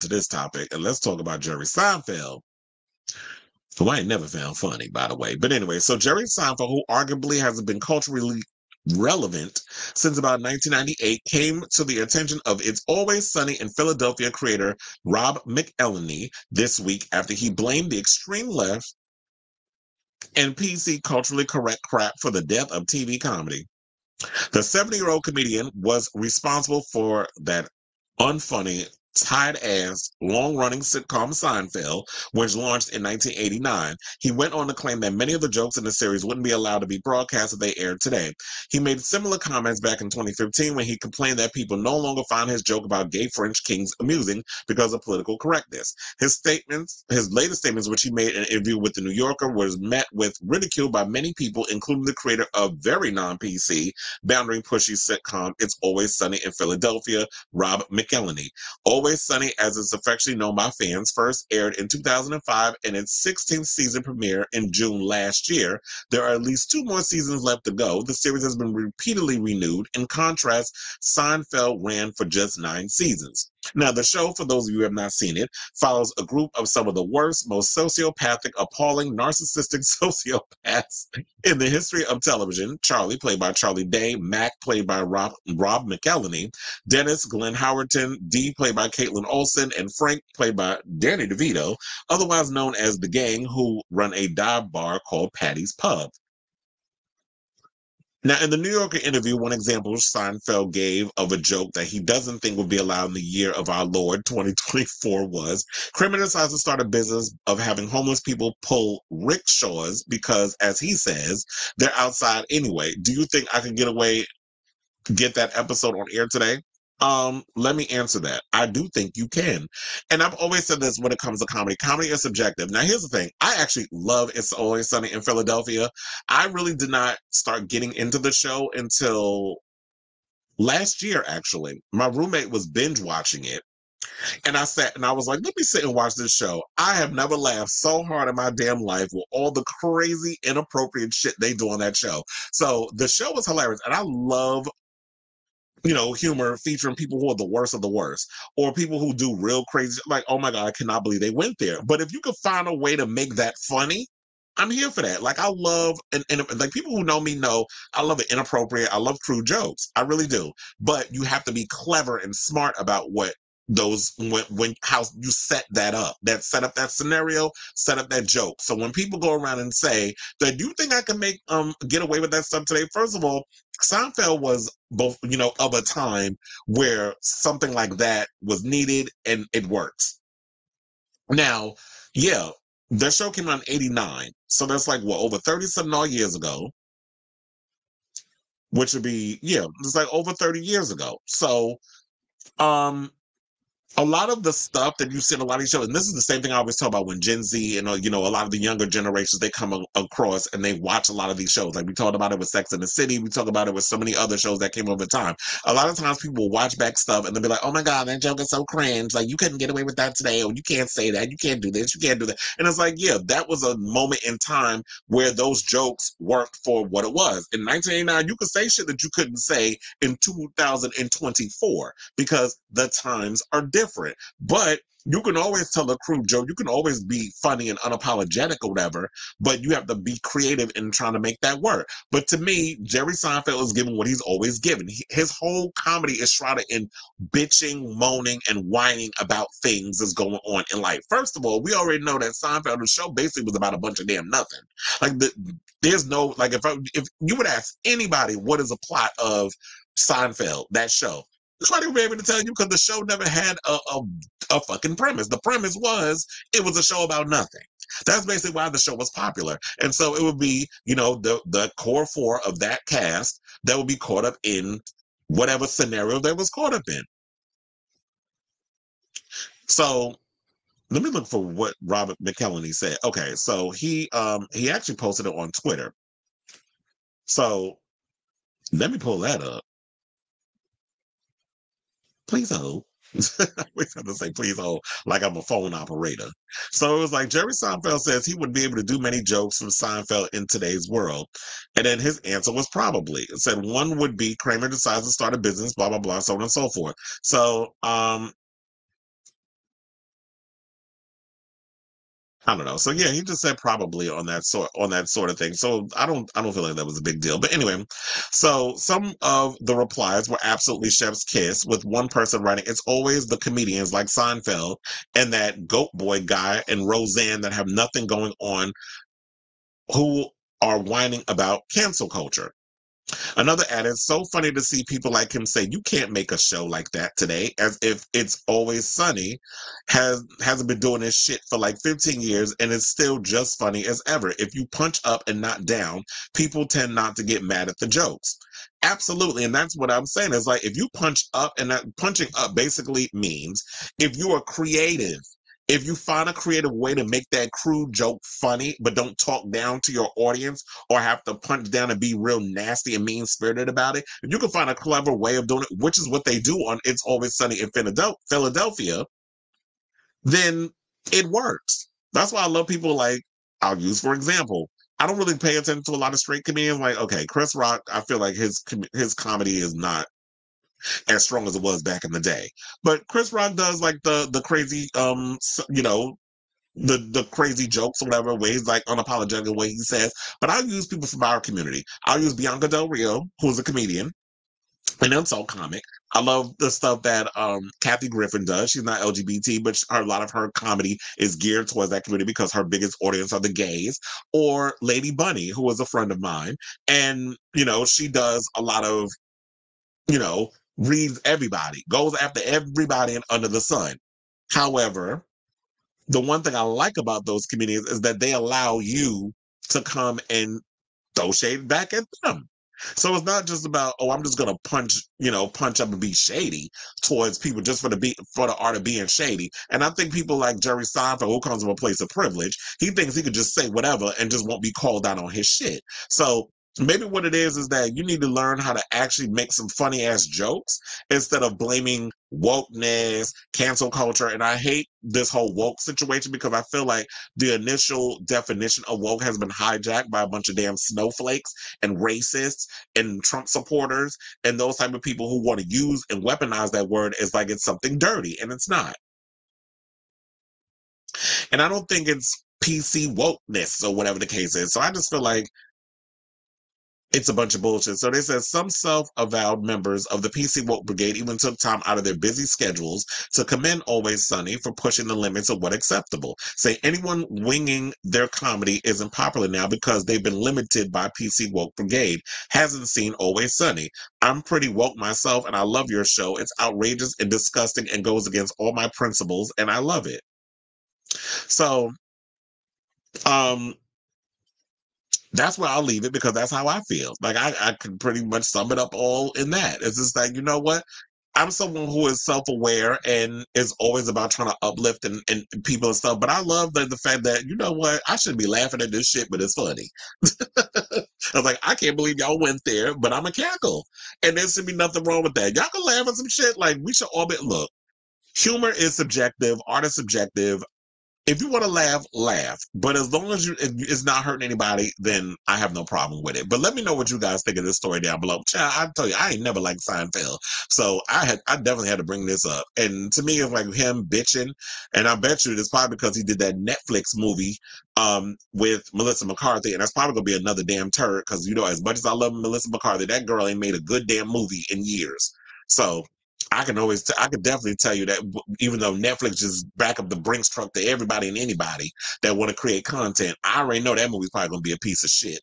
to this topic and let's talk about Jerry Seinfeld, who I ain't never found funny, by the way. But anyway, so Jerry Seinfeld, who arguably has been culturally relevant since about 1998, came to the attention of It's Always Sunny in Philadelphia creator Rob McElhenney this week after he blamed the extreme left and PC culturally correct crap for the death of TV comedy. The 70-year-old comedian was responsible for that unfunny, tired-ass, long-running sitcom Seinfeld, which launched in 1989. He went on to claim that many of the jokes in the series wouldn't be allowed to be broadcast if they aired today. He made similar comments back in 2015 when he complained that people no longer find his joke about gay French kings amusing because of political correctness. His latest statements, which he made in an interview with The New Yorker, was met with ridicule by many people, including the creator of very non-PC, boundary pushy sitcom It's Always Sunny in Philadelphia, Rob McElhenney. Always Sunny, as it's affectionately known by fans, first aired in 2005 and its 16th season premiere in June last year. There are at least 2 more seasons left to go. The series has been repeatedly renewed. In contrast, Seinfeld ran for just 9 seasons. Now, the show, for those of you who have not seen it, follows a group of some of the worst, most sociopathic, appalling, narcissistic sociopaths in the history of television. Charlie, played by Charlie Day, Mac, played by Rob McElhenney, Dennis, Glenn Howerton, Dee, played by Caitlin Olsen, and Frank, played by Danny DeVito, otherwise known as The Gang, who run a dive bar called Patty's Pub. Now, in the New Yorker interview, one example Seinfeld gave of a joke that he doesn't think would be allowed in the year of our Lord, 2024, was Kramer decides to start a business of having homeless people pull rickshaws because, as he says, they're outside anyway. Do you think I can get that episode on air today? Let me answer that. I do think you can. And I've always said this when it comes to comedy. Comedy is subjective. Now, here's the thing. I actually love It's Always Sunny in Philadelphia. I really did not start getting into the show until last year, actually. My roommate was binge watching it. And I sat and I was like, let me sit and watch this show. I have never laughed so hard in my damn life with all the crazy, inappropriate shit they do on that show. So the show was hilarious. And I love humor featuring people who are the worst of the worst, or people who do real crazy, like, oh my God, I cannot believe they went there. But if you could find a way to make that funny, I'm here for that. Like, I love, and like people who know me know, I love it inappropriate. I love crude jokes. I really do. But you have to be clever and smart about what those when how you set that up, that scenario, set up that joke. So when people go around and say that, do you think I can make get away with that stuff today? First of all, Seinfeld was both, of a time where something like that was needed and it works. Now, yeah, the show came out in 89. So that's like what, over 30 something odd years ago, which would be, yeah, it's like over 30 years ago. So, um, a lot of the stuff that you see in a lot of these shows, and this is the same thing I always talk about when Gen Z and a lot of the younger generations, they come across and they watch a lot of these shows. Like we talked about it with Sex and the City, we talk about it with so many other shows that came over time. A lot of times people will watch back stuff and they'll be like, "Oh my God, that joke is so cringe! Like you couldn't get away with that today, or you can't say that, you can't do this, you can't do that." And it's like, yeah, that was a moment in time where those jokes worked for what it was. In 1989, you could say shit that you couldn't say in 2024 because the times are different. But you can always tell a crude joke. You can always be funny and unapologetic or whatever, but you have to be creative in trying to make that work. But to me, Jerry Seinfeld is giving what he's always given. His whole comedy is shrouded in bitching, moaning, and whining about things that's going on in life. First of all, we already know that Seinfeld, the show basically was about a bunch of damn nothing. Like there's no, like if you would ask anybody what is a plot of Seinfeld, that show, nobody would be able to tell you because the show never had a fucking premise. The premise was it was a show about nothing. That's basically why the show was popular. And so it would be, the core 4 of that cast that would be caught up in whatever scenario they was caught up in. So let me look for what Robert McElhenney said. Okay, so he actually posted it on Twitter. So let me pull that up. Please hold. We have to say please hold like I'm a phone operator. So it was like Jerry Seinfeld says he would be able to do many jokes from Seinfeld in today's world. And then his answer was probably. It said one would be Kramer decides to start a business, blah, blah, blah, so on and so forth. So I don't know. So yeah, he just said probably on that sort of thing. So I don't feel like that was a big deal. But anyway, so some of the replies were absolutely chef's kiss, with one person writing, "It's always the comedians like Seinfeld and that Goat Boy guy and Roseanne that have nothing going on who are whining about cancel culture." Another added, "So funny to see people like him say you can't make a show like that today, as if It's Always Sunny hasn't been doing this shit for like 15 years and it's still just funny as ever. If you punch up and not down, people tend not to get mad at the jokes." Absolutely, and that's what I'm saying. Is like if you punch up, and that punching up basically means if you are creative, if you find a creative way to make that crude joke funny, but don't talk down to your audience or have to punch down and be real nasty and mean spirited about it, if you can find a clever way of doing it, which is what they do on It's Always Sunny in Philadelphia, then it works. That's why I love people like, I'll use for example, I don't really pay attention to a lot of straight comedians. Like, okay, Chris Rock, I feel like his comedy is not as strong as it was back in the day. But Chris Rock does like the crazy the crazy jokes or whatever ways, like unapologetic way he says. But I'll use people from our community. I'll use Bianca Del Rio, who's a comedian, an insult comic. I love the stuff that Kathy Griffin does. She's not LGBT, but a lot of her comedy is geared towards that community because her biggest audience are the gays. Or Lady Bunny, who is a friend of mine, and she does a lot of reads everybody, goes after everybody and under the sun. However, the one thing I like about those comedians is that they allow you to come and throw shade back at them. So it's not just about, oh, I'm just gonna punch up and be shady towards people just for the art of being shady. And I think people like Jerry Seinfeld, who comes from a place of privilege, he thinks he could just say whatever and just won't be called out on his shit. So maybe what it is that you need to learn how to actually make some funny ass jokes instead of blaming wokeness, cancel culture. And I hate this whole woke situation because I feel like the initial definition of woke has been hijacked by a bunch of damn snowflakes and racists and Trump supporters and those type of people who want to use and weaponize that word as like it's something dirty, and it's not. And I don't think it's PC wokeness or whatever the case is. So I just feel like it's a bunch of bullshit. So they said some self-avowed members of the PC Woke Brigade even took time out of their busy schedules to commend Always Sunny for pushing the limits of what's acceptable. Say anyone winging their comedy isn't popular now because they've been limited by PC Woke Brigade. Hasn't seen Always Sunny. I'm pretty woke myself and I love your show. It's outrageous and disgusting and goes against all my principles and I love it. So, um, that's where I'll leave it because that's how I feel. Like I can pretty much sum it up all in that. It's just like, you know what? I'm someone who is self-aware and is always about trying to uplift and people and stuff. But I love the fact that, you know what? I shouldn't be laughing at this shit, but it's funny. I was like, I can't believe y'all went there, but I'm a cackle. And there should be nothing wrong with that. Y'all can laugh at some shit. Like we should all be, look, humor is subjective, art is subjective. If you want to laugh, laugh. But as long as it's not hurting anybody, then I have no problem with it. But let me know what you guys think of this story down below. Child, I tell you, I ain't never liked Seinfeld, so I definitely had to bring this up. And to me, it's like him bitching, and I bet you it's probably because he did that Netflix movie with Melissa McCarthy, and that's probably gonna be another damn turd. Because as much as I love Melissa McCarthy, that girl ain't made a good damn movie in years. So I could definitely tell you that even though Netflix just back up the Brinks truck to everybody and anybody that want to create content, I already know that movie's probably gonna be a piece of shit.